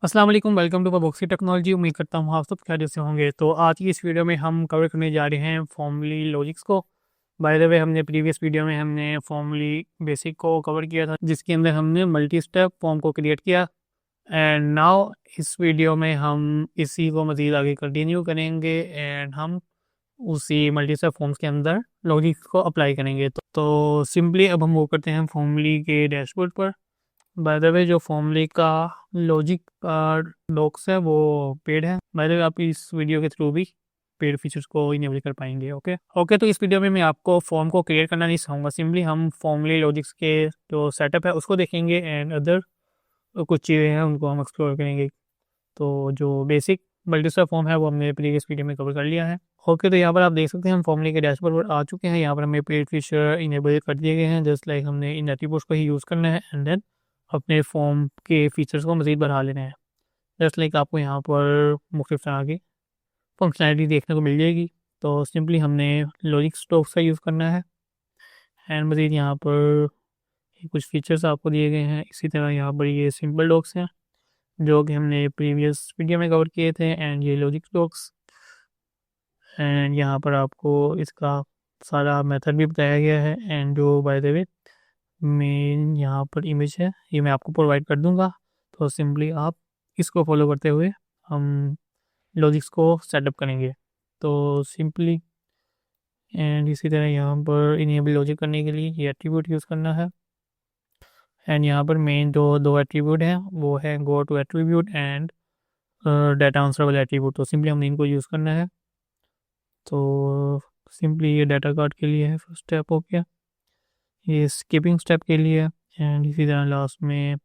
अस्सलाम वालेकुम, welcome to boxy technology. उम्मीद करता हूँ आप सब खैरियत से होंगे। तो आज की इस वीडियो में हम कवर करने जा रहे हैं फॉर्मली लॉजिक्स को। बाय द वे, हमने प्रीवियस वीडियो में हमने फॉर्मली बेसिक को कवर किया था, जिसके अंदर हमने मल्टी स्टेप फॉर्म को क्रिएट किया। एंड नाउ इस वीडियो में हम इसी को मज़ीद आगे कंटिन्यू करेंगे एंड हम उसी मल्टी स्टेप फॉर्म्स के अंदर लॉजिक्स को अप्लाई करेंगे। तो सिंपली अब हम वो करते हैं फॉर्मली के डैशबोर्ड पर। बाय द वे, जो फॉर्मली का लॉजिक का डॉक्स है वो पेड है। बाय द वे, आप इस वीडियो के थ्रू भी पेड फीचर्स को इनेबल कर पाएंगे। ओके, तो इस वीडियो में मैं आपको फॉर्म को क्रिएट करना नहीं सिखाऊंगा। सिंपली हम फॉर्मली लॉजिक्स के जो सेटअप है उसको देखेंगे एंड अदर कुछ चीज़ें हैं उनको हम एक्सप्लोर करेंगे। तो जो बेसिक मल्टीस्टेप फॉर्म है वो हमने प्रीवियस वीडियो में कवर कर लिया है। ओके, तो यहाँ पर आप देख सकते हैं हम फॉर्मली के डैशबोर्ड पर आ चुके हैं। यहाँ पर हमें पेड फीचर इनेबल कर दिए गए हैं, जस्ट लाइक हमने इन एट्रीब्यूट्स को ही यूज़ करना है एंड देन अपने फॉर्म के फीचर्स को मज़ीद बढ़ा लेना है। जस्ट लाइक आपको यहाँ पर मुख्तलिफ तरह की फंक्शनैलिटी देखने को मिल जाएगी। तो सिंपली हमने लॉजिक स्टॉक्स का यूज़ करना है एंड मज़ीद यहाँ पर ये कुछ फीचर्स आपको दिए गए हैं। इसी तरह यहाँ पर ये सिंपल डॉक्स हैं जो कि हमने प्रीवियस वीडियो में कवर किए थे, एंड ये लॉजिक डॉक्स। एंड यहाँ पर आपको इसका सारा मेथड भी बताया गया है एंड जो बाय द वे मेन यहाँ पर इमेज है ये मैं आपको प्रोवाइड कर दूंगा। तो सिंपली आप इसको फॉलो करते हुए हम लॉजिक्स को सेटअप करेंगे। तो सिंपली एंड इसी तरह यहाँ पर इनेबल लॉजिक करने के लिए ये एट्रीब्यूट यूज़ करना है। एंड यहाँ पर मेन जो दो एट्रीब्यूट हैं वो है go to attribute and data answerable attribute. तो सिंपली हमने इनको यूज़ करना है। तो सिंपली ये डाटा कार्ड के लिए है, फर्स्ट स्टेप हो गया। ये स्किपिंग स्टेप के लिए है एंड इसी तरह लास्ट में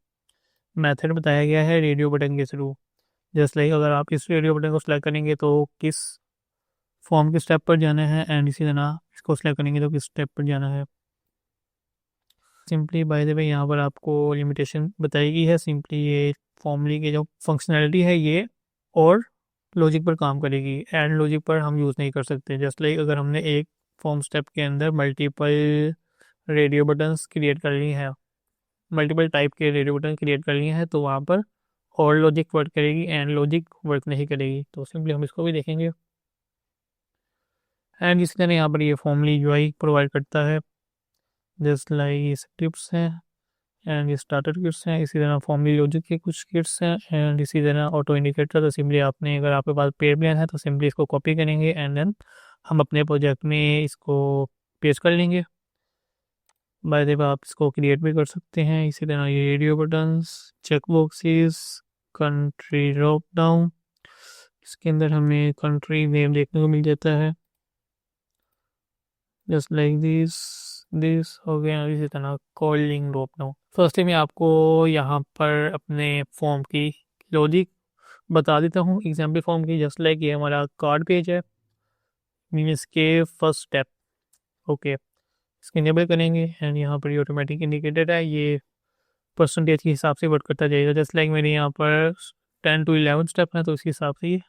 मेथड बताया गया है रेडियो बटन के थ्रू। जस्ट लाइक अगर आप इस रेडियो बटन को सिलेक्ट करेंगे तो किस फॉर्म के स्टेप पर जाना है एंड इसी तरह इसको सिलेक्ट करेंगे तो किस स्टेप पर जाना है। सिंपली बाय द वे यहाँ पर आपको लिमिटेशन बताई गई है। सिंपली ये फॉर्मली की जो फंक्शनैलिटी है ये और लॉजिक पर काम करेगी, एंड लॉजिक पर हम यूज़ नहीं कर सकते। जस्ट लाइक अगर हमने एक फॉर्म स्टेप के अंदर मल्टीपल रेडियो बटन्स क्रिएट कर लिए हैं, मल्टीपल टाइप के रेडियो बटन क्रिएट कर लिए हैं, तो वहाँ पर और लॉजिक वर्क करेगी एंड लॉजिक वर्क नहीं करेगी। तो सिंपली हम इसको भी देखेंगे। एंड इसी तरह यहाँ पर ये फॉर्मली यूआई प्रोवाइड करता है, जस्ट लाइक ये टिप्स हैं एंड ये स्टार्टर किट्स हैं। इसी तरह फॉर्मली लॉजिक के कुछ किट्स हैं एंड इसी तरह ऑटो इंडिकेटर। तो सिंपली आपने अगर आपके पास पेड प्लान है तो सिंपली इसको कॉपी करेंगे एंड देन हम अपने प्रोजेक्ट में इसको पेस्ट कर लेंगे। बाय द वे आप इसको क्रिएट भी कर सकते हैं। इसी तरह ये radio buttons, check boxes, country drop down, इसके अंदर हमें कंट्री नेम देखने को मिल जाता है, जस्ट लाइक दिस हो गया। इसी तरह कॉलिंग ड्रॉप डाउन। फर्स्टली मैं आपको यहाँ पर अपने फॉर्म की लॉजिक बता देता हूँ एग्जाम्पल फॉर्म की। जस्ट लाइक ये हमारा कार्ड पेज है, मीन्स के फर्स्ट स्टेप। ओके, इसको इनेबल करेंगे एंड यहाँ पर ये ऑटोमेटिक इंडिकेटर है, ये परसेंटेज के हिसाब से वर्क करता जाएगा। जस्ट लाइक मेरे यहाँ पर 10 to 11 स्टेप है तो उसी हिसाब से ये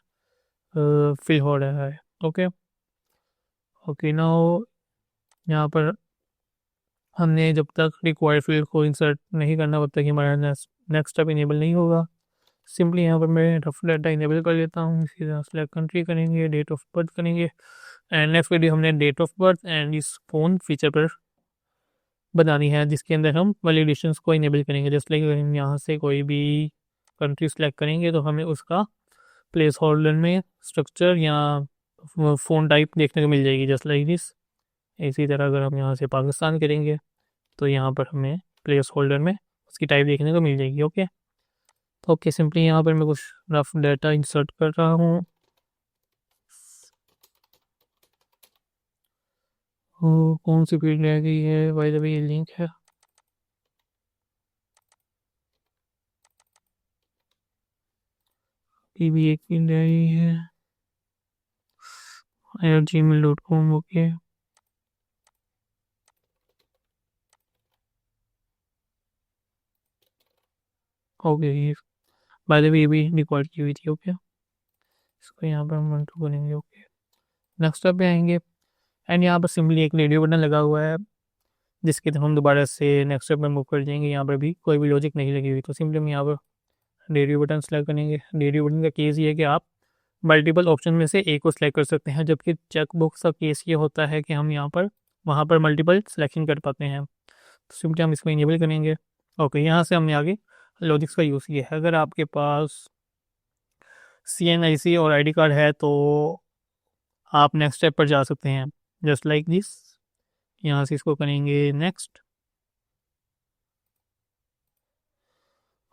फिल हो रहा है। ओके ओके, नाउ यहाँ पर हमने जब तक रिक्वायर्ड फील्ड को इंसर्ट नहीं करना तब तक हमारा नेक्स्ट स्टेप इनेबल नहीं होगा। सिंपली यहाँ पर मैं रफ डाटा इनेबल कर लेता हूँ। इसी तरह सेलेक्ट कंट्री करेंगे, डेट ऑफ बर्थ करेंगे एंड नेक्स्ट वीडियो हमने डेट ऑफ बर्थ एंड इस फ़ोन फीचर पर बनानी है, जिसके अंदर हम वैलिडेशंस को इनेबल करेंगे। जस्ट लाइक अगर हम यहाँ से कोई भी कंट्री सेलेक्ट करेंगे तो हमें उसका प्लेस होल्डर में स्ट्रक्चर या फ़ोन टाइप देखने को मिल जाएगी, जस्ट लाइक दिस। इसी तरह अगर हम यहाँ से पाकिस्तान करेंगे तो यहाँ पर हमें प्लेस होल्डर में उसकी टाइप देखने को मिल जाएगी। ओके, सिंपली यहाँ पर मैं कुछ रफ डाटा इंसर्ट कर रहा हूँ। कौन सी फील्ड रह गई है, बाय द वे ये लिंक है। ये भी एक फील्ड रह गई है, gmail.com। ओके ओके, ये बाय द वे ये भी रिकॉर्ड की हुई थी। ओके, इसको यहाँ पर हम रन टू करेंगे। ओके, नेक्स्ट स्टेप पे आएंगे एंड यहाँ पर सिंपली एक रेडियो बटन लगा हुआ है जिसके तरफ हम दोबारा से नेक्स्ट स्टेप में मूव कर जाएंगे। यहाँ पर भी कोई भी लॉजिक नहीं लगी हुई, तो सिंपली हम यहाँ पर रेडियो बटन सेलेक्ट करेंगे। रेडियो बटन का केस ये है कि आप मल्टीपल ऑप्शन में से एक को सिलेक्ट कर सकते हैं, जबकि चेक बॉक्स का केस ये होता है कि हम यहाँ पर वहाँ पर मल्टीपल सिलेक्शन कर पाते हैं। तो सिंपली हम इसको इनेबल करेंगे। ओके, यहाँ से हमने आगे लॉजिक्स का यूज़ किया है। अगर आपके पास CNIC और ID कार्ड है तो आप नेक्स्ट स्टेप पर जा सकते हैं, जस्ट लाइक दिस। यहाँ से इसको करेंगे नेक्स्ट।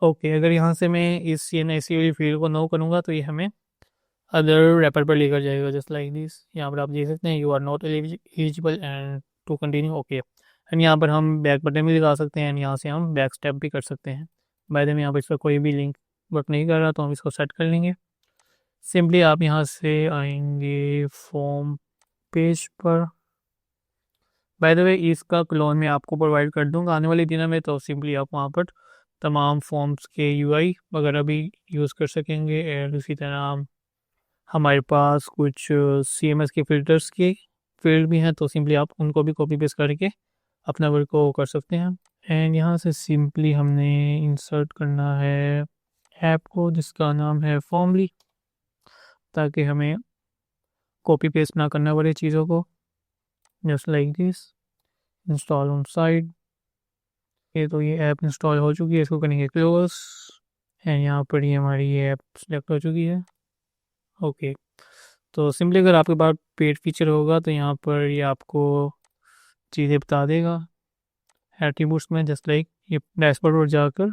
ओके, अगर यहाँ से मैं इस CNIC वाली फील्ड को नो करूँगा तो ये हमें अदर रैपर पर लेकर जाएगा, जस्ट लाइक दिस। यहाँ पर आप देख सकते हैं you are not eligible and to continue. Okay, and यहाँ पर हम बैक बटन भी लगा सकते हैं एंड यहाँ से हम बैक स्टेप भी कर सकते हैं। बाय द वे यहाँ पर इसका कोई भी लिंक वर्क नहीं कर रहा तो हम इसको सेट कर लेंगे। सिंपली आप यहाँ से आएंगे फॉर्म पेज पर। बाय द वे इसका क्लोन मैं आपको प्रोवाइड कर दूंगा आने वाले दिनों में, तो सिंपली आप वहाँ पर तमाम फॉर्म्स के UI वगैरह भी यूज़ कर सकेंगे। एंड उसी तरह हमारे पास कुछ CMS के फ़िल्टर्स के फील्ड भी हैं, तो सिंपली आप उनको भी कॉपी पेस्ट करके अपना वर्क को कर सकते हैं। एंड यहाँ से सिंपली हमने इंसर्ट करना है ऐप को जिसका नाम है फॉर्मली, ताकि हमें कॉपी पेस्ट ना करना पड़े चीज़ों को। Just like this, install on site. तो ये ऐप इंस्टॉल हो चुकी है, इसको करेंगे क्लोज। एंड यहाँ पर ये हमारी ये ऐप सेलेक्ट हो चुकी है। ओके, तो सिंपली अगर आपके पास पेड फीचर होगा तो यहाँ पर ये आपको चीज़ें बता देगा एट्रीब्यूट्स में, जस्ट लाइक ये डैशबोर्ड पर जाकर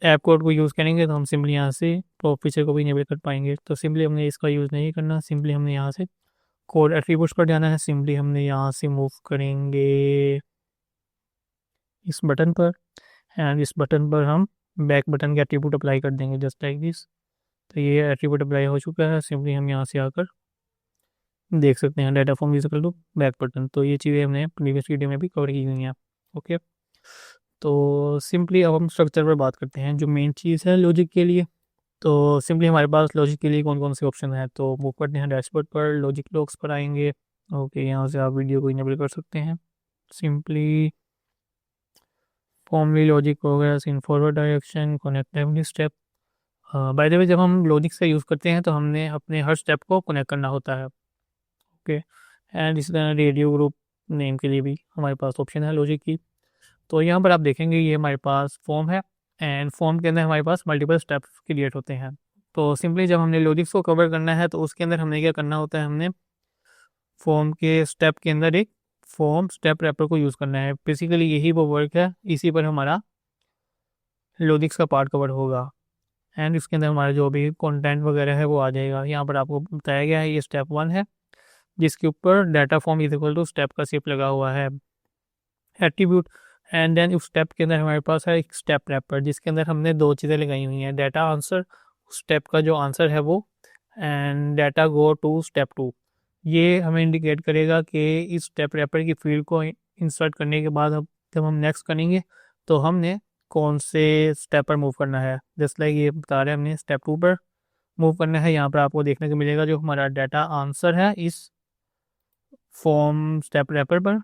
ऐप कोड को यूज़ करेंगे तो हम सिंपली यहाँ से टॉप फीचर को भी इनेबल कर पाएंगे। तो सिंपली हमने इसका यूज़ नहीं करना, सिंपली हमने यहाँ से कोड एट्रीब्यूट्स पर जाना है। सिंपली हमने यहाँ से मूव करेंगे इस बटन पर एंड इस बटन पर हम बैक बटन के एट्रीब्यूट अप्लाई कर देंगे, जस्ट लाइक दिस। तो ये एट्रीब्यूट अप्लाई हो चुका है। सिंपली हम यहाँ से आकर देख सकते हैं data form equal to back button. तो ये चीज़ें हमने प्रीवियस वीडियो में भी कवर की हुई हैं। ओके, तो सिंपली अब हम स्ट्रक्चर पर बात करते हैं, जो मेन चीज़ है लॉजिक के लिए। तो सिंपली हमारे पास लॉजिक के लिए कौन कौन से ऑप्शन हैं, तो मूव करते हैं डैशबोर्ड पर, लॉजिक लॉग्स पर आएंगे। ओके, यहाँ से आप वीडियो को इनेबल कर सकते हैं। Simply formally logic progress in forward direction connectivity step. By the way जब हम लॉजिक से यूज़ करते हैं तो हमने अपने हर स्टेप को कनेक्ट करना होता है। ओके, एंड इसी तरह रेडियो ग्रुप नेम के लिए भी हमारे पास ऑप्शन है लॉजिक की। तो यहाँ पर आप देखेंगे ये हमारे पास फॉर्म है एंड फॉर्म के अंदर हमारे पास मल्टीपल स्टेप्स क्रिएट होते हैं। तो सिंपली जब हमने लॉजिक्स को कवर करना है तो उसके अंदर हमने क्या करना होता है, हमने फॉर्म के स्टेप के अंदर एक फॉर्म स्टेप रैपर को यूज़ करना है। बेसिकली यही वो वर्क है, इसी पर हमारा लॉजिक्स का पार्ट कवर होगा एंड इसके अंदर हमारा जो भी कंटेंट वगैरह है वो आ जाएगा। यहाँ पर आपको बताया गया है ये स्टेप 1 है जिसके ऊपर data form is equal to step का सिर्फ लगा हुआ है एट्रीब्यूट। एंड देन उस स्टेप के अंदर हमारे पास है एक स्टेप रैपर जिसके अंदर हमने दो चीज़ें लगाई हुई हैं, डाटा आंसर, स्टेप का जो आंसर है वो, and data go to step 2। ये हमें इंडिकेट करेगा कि इस स्टेप रैपर की फील्ड को इंसर्ट करने के बाद जब हम नेक्स्ट करेंगे तो हमने कौन से स्टेप पर मूव करना है। जस्ट लाइक ये बता रहे हैं हमने स्टेप 2 पर मूव करना है। यहाँ पर आपको देखने को मिलेगा जो हमारा डाटा आंसर है इस फॉर्म स्टेप रैपर पर,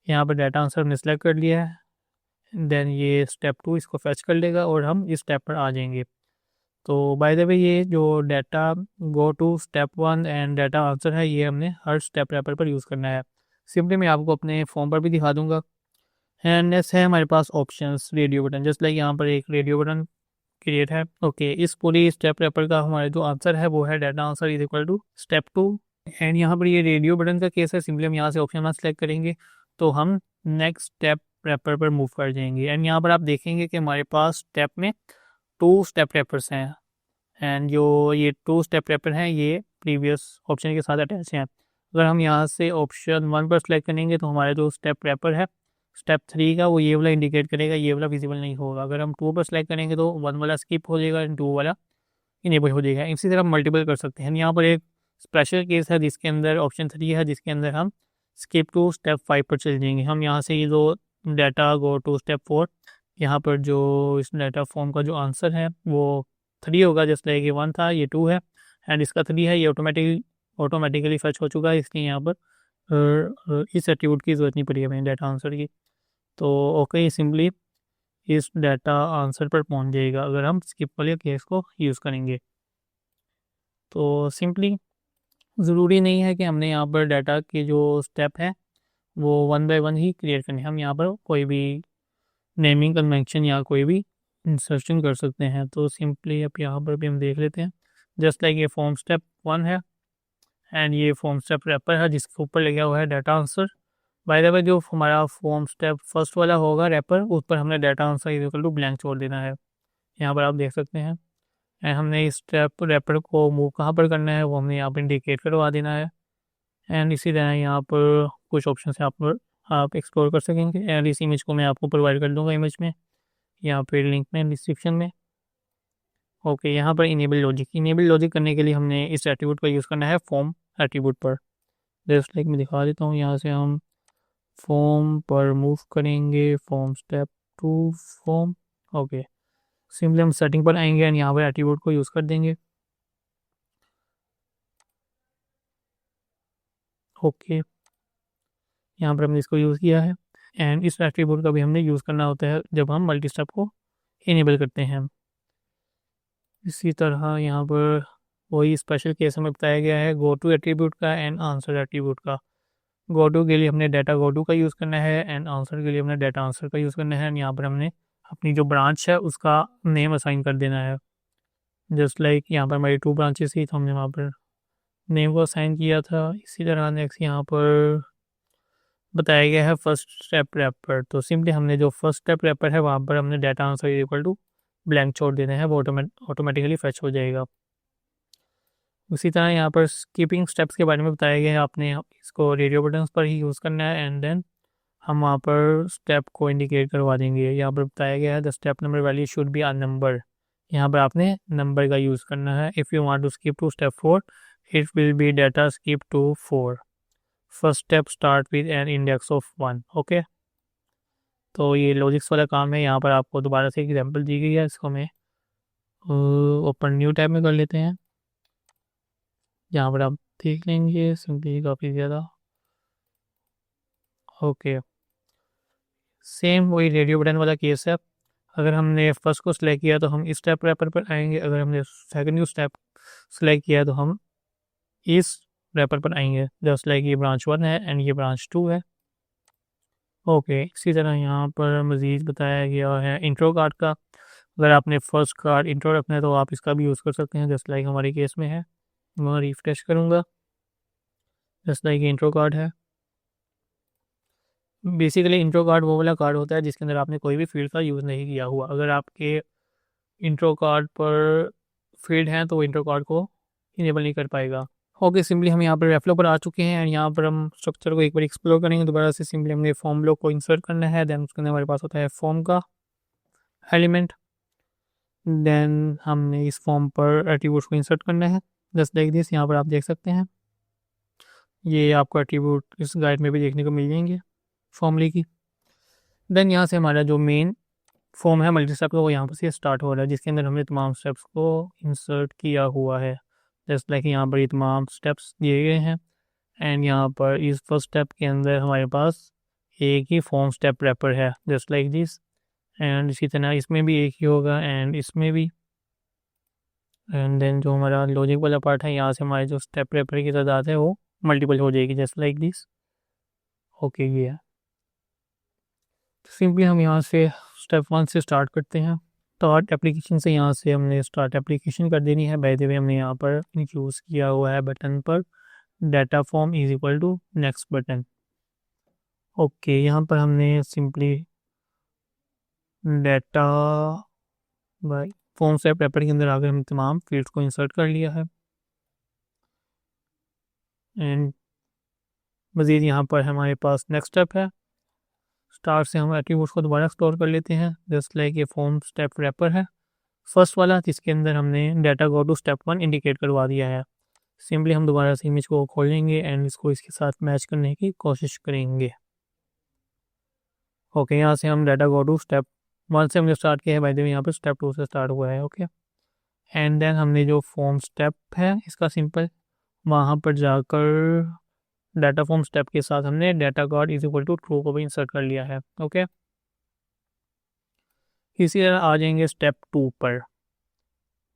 यहाँ पर डाटा आंसर हमने सेलेक्ट कर लिया है। देन ये स्टेप 2 इसको फैच कर लेगा और हम इस स्टेप पर आ जाएंगे। तो बाय द वे ये जो data go to step 1 and data answer है ये हमने हर स्टेप रैपर पर यूज़ करना है। सिंपली मैं आपको अपने फॉर्म पर भी दिखा दूंगा। एंड नेक्स्ट है हमारे पास options, radio button, just like यहाँ पर एक रेडियो बटन क्रिएट है। ओके, इस पूरी स्टेप रैपर का हमारा जो आंसर है वो है data answer is equal to step 2। And यहाँ पर ये रेडियो बटन का केस है, सिंपली हम यहाँ से ऑप्शन 1 सेलेक्ट करेंगे तो हम नेक्स्ट स्टेप रैपर पर मूव कर जाएंगे। एंड यहाँ पर आप देखेंगे कि हमारे पास स्टेप में 2 स्टेप रैपर्स हैं एंड जो ये 2 स्टेप रैपर हैं ये प्रीवियस ऑप्शन के साथ अटैच हैं। अगर हम यहाँ से ऑप्शन 1 पर सेलेक्ट करेंगे तो हमारा जो स्टेप रैपर है स्टेप 3 का वो ये वाला इंडिकेट करेगा, ये वाला विजिबल नहीं होगा। अगर हम 2 पर सेलेक्ट करेंगे तो 1 वाला स्किप हो जाएगा एंड 2 वाला इनेबल हो जाएगा। इसी तरह मल्टीपल कर सकते हैं। यहाँ पर एक स्पेशल केस है जिसके अंदर ऑप्शन 3 है जिसके अंदर हम स्किप टू स्टेप 5 पर चल जाएंगे। हम यहाँ से ये जो डाटा गो टू स्टेप 4, यहाँ पर जो इस डाटा फॉर्म का जो आंसर है वो 3 होगा, जैसे लाइक ये 1 था ये 2 है एंड इसका 3 है, ये ऑटोमेटिकली फर्च हो चुका है, इसलिए यहाँ पर इस एट्रीब्यूट की ज़रूरत नहीं पड़ी हमें डाटा आंसर की। तो ओके, सिंपली इस डाटा आंसर पर पहुंच जाएगा अगर हम स्किप वाले केस को यूज़ करेंगे। तो सिंपली ज़रूरी नहीं है कि हमने यहाँ पर डाटा के जो स्टेप हैं वो 1 बाय 1 ही क्रिएट करने हैं। हम यहाँ पर कोई भी नेमिंग कन्वेंशन या कोई भी इंसर्शन कर सकते हैं। तो सिंपली अब यहाँ पर भी हम देख लेते हैं। जस्ट लाइक ये फॉर्म स्टेप 1 है एंड ये फॉर्म स्टेप रैपर है जिसके ऊपर लगा हुआ है data answer. By the way जो हमारा फॉर्म स्टेप फर्स्ट वाला होगा रैपर, उस पर हमने data answer equal to blank छोड़ देना है। यहाँ पर आप देख सकते हैं। एंड हमने इस स्टेप रैपर को मूव कहाँ पर करना है वो हमने यहाँ पर इंडिकेट करवा देना है। एंड इसी तरह यहाँ पर कुछ ऑप्शन है आप एक्सप्लोर कर सकेंगे। एंड इस इमेज को मैं आपको प्रोवाइड कर दूँगा इमेज में, यहाँ पे लिंक में डिस्क्रिप्शन में। ओके, यहाँ पर इनेबल लॉजिक करने के लिए हमने इस एट्रीब्यूट का यूज़ करना है फॉर्म एट्रीब्यूट पर। जस्ट लाइक मैं दिखा देता हूँ। यहाँ से हम फॉर्म पर मूव करेंगे, form step 2 form. Okay, simply हम सेटिंग पर आएंगे एंड यहाँ पर एट्रीब्यूट को यूज़ कर देंगे। ओके, यहाँ पर हमने इसको यूज़ किया है एंड इस एट्रीब्यूट का भी हमने यूज़ करना होता है जब हम मल्टी स्टेप को इनेबल करते हैं। इसी तरह यहाँ पर वही स्पेशल केस हमें बताया गया है गो टू एट्रीब्यूट का एंड आंसर एट्रीब्यूट का। गो टू के लिए हमने डाटा गो टू का यूज़ करना है एंड आंसर के लिए हमने डाटा आंसर का यूज़ करना है। एंड यहाँ पर हमने अपनी जो ब्रांच है उसका नेम असाइन कर देना है। जस्ट लाइक यहाँ पर हमारी 2 ब्रांचेस थी तो हमने वहाँ पर नेम को असाइन किया था। इसी तरह नेक्स्ट यहाँ पर बताया गया है फर्स्ट स्टेप रैपर। तो सिंपली हमने जो फर्स्ट स्टेप रैपर है वहाँ पर हमने data answer equal to blank छोड़ देना है, वो ऑटोमेटिकली फैच हो जाएगा। उसी तरह यहाँ पर स्किपिंग स्टेप्स के बारे में बताया गया है, आपने इसको रेडियो बटन्स पर ही यूज़ करना है एंड देन हम वहाँ पर स्टेप को इंडिकेट करवा देंगे। यहाँ पर बताया गया है the step number value should be a number. यहाँ पर आपने नंबर का यूज़ करना है। If you want to skip to step 4 it will be data skip to 4। First step start with an index of 1। Okay, तो ये logics वाला काम है। यहाँ पर आपको दोबारा से एग्जांपल दी गई है, इसको मैं ओपन न्यू टैब में कर लेते हैं। यहाँ पर आप देख लेंगे सिंपली काफ़ी ज़्यादा। ओके, सेम वही रेडियो बटन वाला केस है। अगर हमने फर्स्ट को सिलेक्ट किया तो हम इस स्टेप रैपर पर आएंगे, अगर हमने सेकंड को स्टेप सिलेक्ट किया तो हम इस रैपर पर आएंगे। जस्ट लाइक ये ब्रांच 1 है एंड ये ब्रांच 2 है। ओके, इसी तरह यहाँ पर मज़ीद बताया गया है इंट्रो कार्ड का। अगर आपने फर्स्ट कार्ड इंट्रो रखना है तो आप इसका भी यूज़ कर सकते हैं, जस्ट लाइक हमारे केस में है। मैं रिफ्रेश करूँगा, जस्ट लाइक इंट्रो कार्ड है। बेसिकली इंट्रो कार्ड वो वाला कार्ड होता है जिसके अंदर आपने कोई भी फील्ड का यूज़ नहीं किया हुआ। अगर आपके इंट्रो कार्ड पर फील्ड हैं तो वो इंट्रो कार्ड को इनेबल नहीं कर पाएगा। ओके, सिंपली हम यहाँ पर रेफ्लो पर आ चुके हैं एंड यहाँ पर हम स्ट्रक्चर को एक बार एक्सप्लोर करेंगे दोबारा से। सिंपली हमने फॉर्म ब्लॉक को इंसर्ट करना है, देन उसके अंदर हमारे पास होता है फॉर्म का एलिमेंट। देन हमने इस फॉर्म पर एट्रीब्यूट्स को इंसर्ट करना है, जस्ट लाइक दिस। यहाँ पर आप देख सकते हैं ये आपको एट्रीब्यूट इस गाइड में भी देखने को मिल जाएंगे फॉर्मली की। देन यहाँ से हमारा जो मेन फॉर्म है मल्टी स्टेप का वो यहाँ पर से स्टार्ट हो रहा है, जिसके अंदर हमने तमाम स्टेप्स को इंसर्ट किया हुआ है। जस्ट लाइक यहाँ पर ये तमाम स्टेप्स दिए गए हैं एंड यहाँ पर इस फर्स्ट स्टेप के अंदर हमारे पास एक ही फॉर्म स्टेप रैपर है, जस्ट लाइक दिस। एंड इसी तरह इसमें भी एक ही होगा एंड इसमें भी। एंड देन जो हमारा लॉजिक वाला पार्ट है, यहाँ से हमारे जो स्टेप रैपर की तादाद है वो मल्टीपल हो जाएगी, जस्ट लाइक दिस। ओके, ये है। सिंपली हम यहाँ से स्टेप 1 से स्टार्ट करते हैं। स्टार्ट एप्लीकेशन से यहाँ से हमने स्टार्ट एप्लीकेशन कर देनी है। बाय द वे हमने यहाँ पर यूज़ किया हुआ है बटन पर data form is equal to next button. Okay, यहाँ पर हमने simply data by form step wrapper के अंदर आकर हम तमाम फील्ड्स को इंसर्ट कर लिया है एंड मज़ीद यहाँ पर हमारे पास नेक्स्ट स्टेप है। स्टार्ट से हम एट्रीब्यूट्स को दोबारा एक्सप्लोर कर लेते हैं, जस्ट लाइक ये फॉर्म स्टेप रैपर है फर्स्ट वाला, जिसके अंदर हमने data go to step 1 indicate करवा दिया है। सिंपली हम दोबारा से इमेज को खोलेंगे एंड इसको इसके साथ मैच करने की कोशिश करेंगे। ओके, यहाँ से हम डाटा गो टू स्टेप 1 से हमने स्टार्ट किया है, बाय द वे यहाँ पर स्टेप 2 से स्टार्ट हुआ है। ओके, एंड देन हमने जो फॉर्म स्टेप है इसका सिंपल वहाँ पर जाकर डाटा फॉर्म स्टेप के साथ हमने data card is equal to true को भी इंसर्ट कर लिया है। ओके, इसी तरह आ जाएंगे स्टेप 2 पर।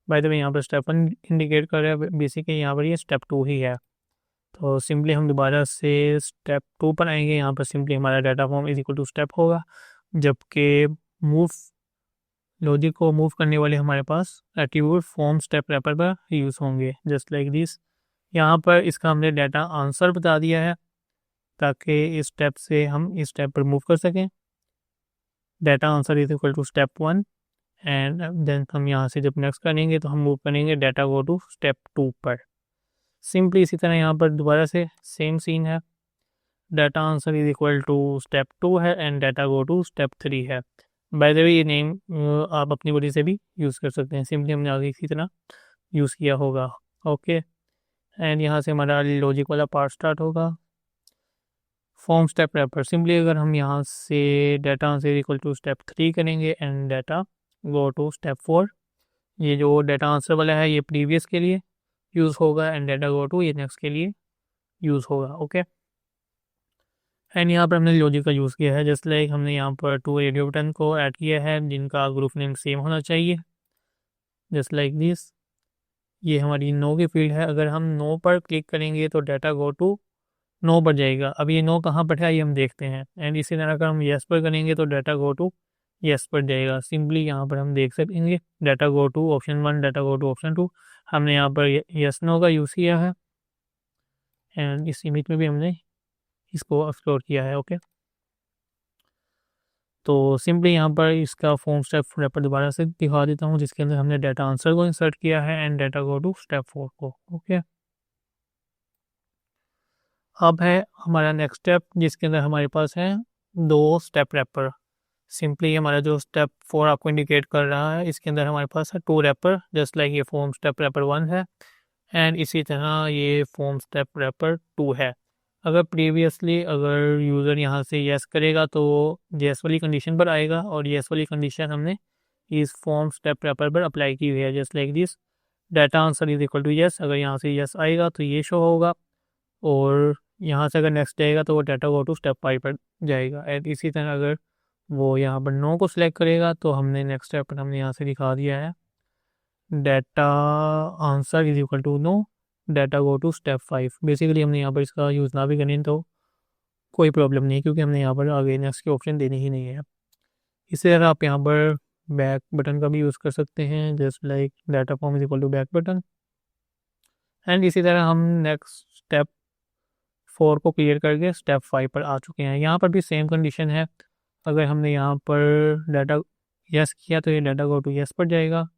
बाय द वे यहाँ पर स्टेप 1 इंडिकेट कर रहा है, बेसिकली यहाँ पर ये स्टेप 2 ही है। तो सिंपली हम दोबारा से स्टेप 2 पर आएंगे। यहाँ पर सिंपली हमारा data form is equal to step होगा, जबकि मूव लॉजिक को मूव करने वाले हमारे पास एट्रीब्यूट फॉर्म स्टेप रैपर पर यूज़ होंगे, जस्ट लाइक दिस। यहाँ पर इसका हमने डाटा आंसर बता दिया है ताकि इस स्टेप से हम इस स्टेप पर मूव कर सकें। Data answer is equal to step 1 and then हम यहाँ से जब नेक्स्ट करेंगे तो हम मूव करेंगे डाटा गो टू स्टेप 2 पर। सिंपली इसी तरह यहाँ पर दोबारा से सेम सीन है, data answer is equal to step 2 है and data go to step 3 है। बाय द वे ये नेम आप अपनी बॉडी से भी यूज़ कर सकते हैं, सिंपली हमने आगे इसी तरह यूज़ किया होगा। ओके, एंड यहाँ से हमारा लॉजिक वाला पार्ट स्टार्ट होगा। फॉर्म स्टेप रैपर, सिंपली अगर हम यहाँ से data answer equal to step 3 करेंगे and data go to step 4, ये जो डाटा आंसर वाला है ये प्रीवियस के लिए यूज़ होगा एंड डाटा गो टू ये नेक्स्ट के लिए यूज़ होगा। ओके, एंड यहाँ पर हमने लॉजिक का यूज़ किया है, जस्ट लाइक हमने यहाँ पर 2 रेडियो बटन को ऐड किया है जिनका ग्रुप नेम सेम होना चाहिए, जस्ट लाइक दिस। ये हमारी नो की फील्ड है, अगर हम नो पर क्लिक करेंगे तो डाटा गो टू नो पर जाएगा। अब ये नो कहाँ पर है ये हम देखते हैं, एंड इसी तरह अगर हम येस पर करेंगे तो डाटा गो टू येस पर जाएगा। सिंपली यहाँ पर हम देख सकेंगे data go to option 1, data go to option 2। हमने यहाँ पर येस नो का यूज़ किया है एंड इस इमेज में भी हमने इसको एक्सप्लोर किया है। ओके, तो सिंपली यहाँ पर इसका फॉर्म स्टेप रैपर दोबारा से दिखा देता हूँ, जिसके अंदर हमने डाटा आंसर को इंसर्ट किया है and data go to step 4 को। ओके, अब है हमारा नेक्स्ट स्टेप जिसके अंदर हमारे पास है 2 स्टेप रैपर। सिंपली हमारा जो स्टेप 4 आपको इंडिकेट कर रहा है इसके अंदर हमारे पास है 2 रैपर, जस्ट लाइक ये फॉर्म स्टेप रैपर 1 है एंड इसी तरह ये फॉर्म स्टेप रैपर 2 है। अगर प्रीवियसली अगर यूज़र यहाँ से येस करेगा तो येस वाली कंडीशन पर आएगा और येस वाली कंडीशन हमने इस फॉर्म स्टेप रैपर पर अप्लाई की हुई है, just like this. Data answer is equal to yes, अगर यहाँ से येस आएगा तो ये शो होगा और यहाँ से अगर नेक्स्ट जाएगा तो वो डाटा गो टू स्टेप 5 पर जाएगा। एंड इसी तरह अगर वो यहाँ पर नो को सिलेक्ट करेगा तो हमने नेक्स्ट स्टेप पर हमने यहाँ से दिखा दिया है data answer is equal to no, data go to step 5। Basically हमने यहाँ पर इसका यूज़ ना भी करें तो कोई प्रॉब्लम नहीं, क्योंकि हमने यहाँ पर आगे नेक्स्ट के ऑप्शन देने ही नहीं है। इसी तरह आप यहाँ पर बैक बटन का भी यूज़ कर सकते हैं, just like data form is equal to back button. And इसी तरह हम नेक्स्ट स्टेप 4 को क्लियर करके स्टेप 5 पर आ चुके हैं। यहाँ पर भी सेम कंडीशन है, अगर हमने यहाँ पर डाटा यस किया तो ये डाटा गो टू यस पर जाएगा।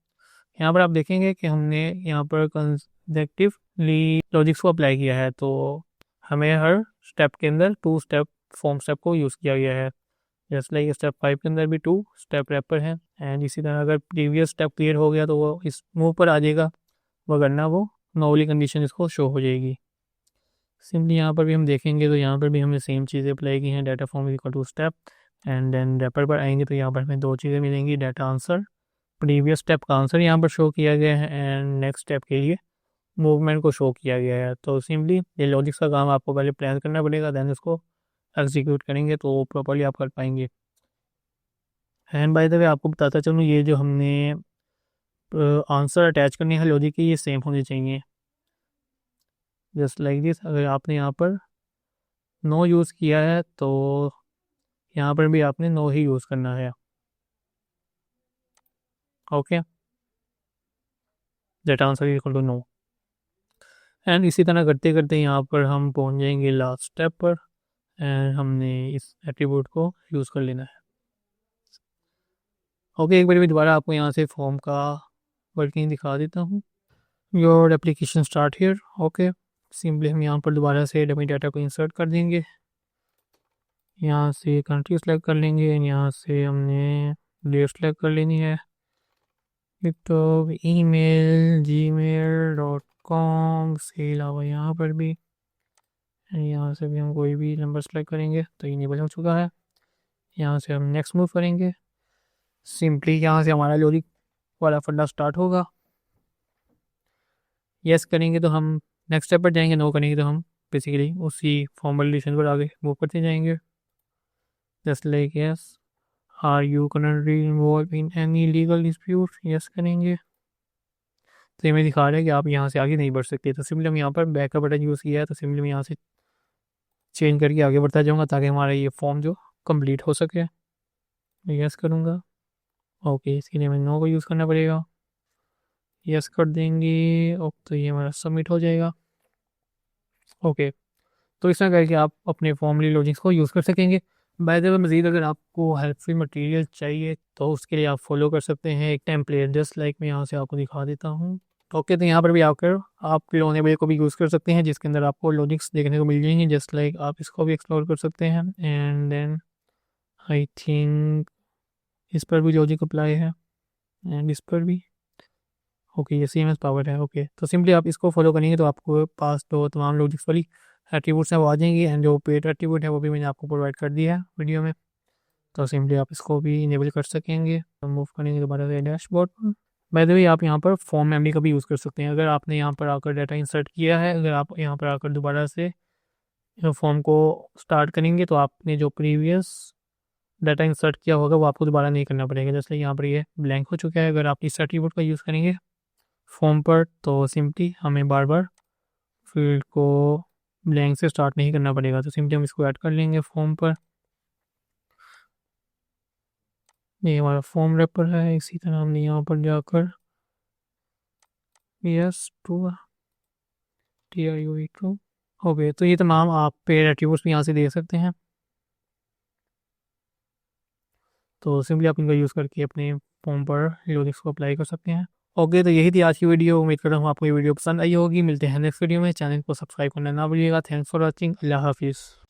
यहाँ पर आप देखेंगे कि हमने यहाँ पर कंसेक्टिवली लॉजिक्स को अप्लाई किया है, तो हमें हर स्टेप के अंदर 2 स्टेप फॉर्म स्टेप को यूज़ किया गया है, जस्ट लाइक स्टेप 5 के अंदर भी 2 स्टेप रैपर हैं। एंड इसी तरह अगर प्रीवियस स्टेप क्लियर हो गया तो वो इस मूव पर आ जाएगा, वरना वो नो वाली कंडीशन इसको शो हो जाएगी। सिंपली यहाँ पर भी हम देखेंगे तो यहाँ पर भी हमने सेम चीज़ें अप्लाई की हैं, data form equal to step and then wrapper पर आएंगे तो यहाँ पर हमें 2 चीज़ें मिलेंगी, डाटा आंसर, प्रीवियस स्टेप का आंसर यहाँ पर शो किया गया है एंड नेक्स्ट स्टेप के लिए मूवमेंट को शो किया गया है। तो सिंपली ये लॉजिक्स का काम आपको पहले प्लान करना पड़ेगा, देन इसको एग्जीक्यूट करेंगे तो प्रॉपर्ली आप कर पाएंगे। एंड बाय द वे आपको बताता चलूँ, ये जो हमने आंसर अटैच करने हैं लॉजिक की ये सेम होने चाहिए, जस्ट लाइक दिस। अगर आपने यहाँ पर नो यूज़ किया है तो यहाँ पर भी आपने नो ही यूज़ करना है। Okay, that answer is equal to no. And इसी तरह करते करते यहाँ पर हम पहुँच जाएंगे लास्ट स्टेप पर एंड हमने इस एट्रीब्यूट को यूज़ कर लेना है। ओके, एक बार भी दोबारा आपको यहाँ से फॉर्म का वर्किंग दिखा देता हूँ। Your application start here. Okay, simply हम यहाँ पर दोबारा से डमी डाटा को इंसर्ट कर देंगे, यहाँ से कंट्री सेलेक्ट कर लेंगे एंड यहाँ से हमने डेट सेलेक्ट कर लेनी है, तो email gmail.com से अलावा यहाँ पर भी, यहाँ से भी हम कोई भी नंबर सेलेक्ट करेंगे तो इनेबल हो चुका है। यहाँ से हम नेक्स्ट मूव करेंगे, सिंपली यहाँ से हमारा लॉजिक वाला फंडा स्टार्ट होगा। यस करेंगे तो हम नेक्स्ट स्टेप पर जाएंगे, नो करेंगे तो हम बेसिकली उसी फॉर्मल डिसीजन पर आगे मूव करते जाएंगे, just like yes. Are you currently involve in any legal dispute, yes करेंगे। तो ये मैं दिखा रहा है कि आप यहाँ से आगे नहीं बढ़ सकते। तो सिंपली हम यहाँ पर बैक का बटन यूज़ किया है, तो सिंपली मैं यहाँ से चेंज करके आगे बढ़ता जाऊँगा ताकि हमारा ये फॉर्म जो कंप्लीट हो सके। यस करूँगा। ओके, इसके लिए मैं नो को यूज़ करना पड़ेगा। यस कर देंगे। ओके, तो ये हमारा सबमिट हो जाएगा। ओके, तो इस तरह करके आप अपने फॉर्मली लॉजिक्स को यूज़ कर सकेंगे। बाय द वे, मज़ीद अगर आपको हेल्पफुल मटेरियल चाहिए तो उसके लिए आप फॉलो कर सकते हैं एक टेम्पलेट, जस्ट लाइक मैं यहाँ से आपको दिखा देता हूँ। ओके, तो यहाँ पर भी आकर आप लोनेबल को भी यूज़ कर सकते हैं जिसके अंदर आपको लॉजिक्स देखने को मिल जाएंगे, जस्ट लाइक आप इसको भी एक्सप्लोर कर सकते हैं। एंड देन आई थिंक इस पर भी लॉजिक अप्लाई है एंड इस पर भी। ओके, ये CMS पावर है। ओके, तो सिंपली आप इसको फॉलो करेंगे तो आपको पास जो तमाम लॉजिक्स वाली एट्रीब्यूट्स हैं वो आ जाएंगी, एंड जो पेड एट्रीब्यूट है वो भी मैंने आपको प्रोवाइड कर दिया है वीडियो में। तो सिंपली आप इसको भी इनेबल कर सकेंगे। तो मूव करेंगे दोबारा से डैशबोर्ड पर। बाय द वे, आप यहाँ पर फॉर्म मेमोरी का भी यूज़ कर सकते हैं। अगर आपने यहाँ पर आकर डाटा इंसर्ट किया है, अगर आप यहाँ पर आकर दोबारा से फॉर्म को स्टार्ट करेंगे तो आपने जो प्रीवियस डाटा इंसर्ट किया होगा वो आपको दोबारा नहीं करना पड़ेगा। जैसे यहाँ पर ये ब्लैंक हो चुका है। अगर आप इस एट्रीब्यूट का यूज़ करेंगे फॉर्म पर तो सिंपली हमें बार बार फील्ड को ब्लैंक से स्टार्ट नहीं करना पड़ेगा। तो सिंपली हम इसको ऐड कर लेंगे फॉर्म पर। ये हमारा फॉर्म रैपर है। इसी तरह हमने यहाँ पर जाकर यस टू TRUE2। ओके, तो ये तमाम आप पेड एट्रीब्यूट्स भी यहाँ से दे सकते हैं। तो सिंपली आप इनका यूज़ करके अपने फॉर्म पर लॉजिक्स को अप्लाई कर सकते हैं। ओके, तो यही थी आज की वीडियो। उम्मीद करता हूँ आपको ये वीडियो पसंद आई होगी। मिलते हैं नेक्स्ट वीडियो में। चैनल को सब्सक्राइब करना ना भूलिएगा। Thanks for watching. अल्लाह हाफिज़।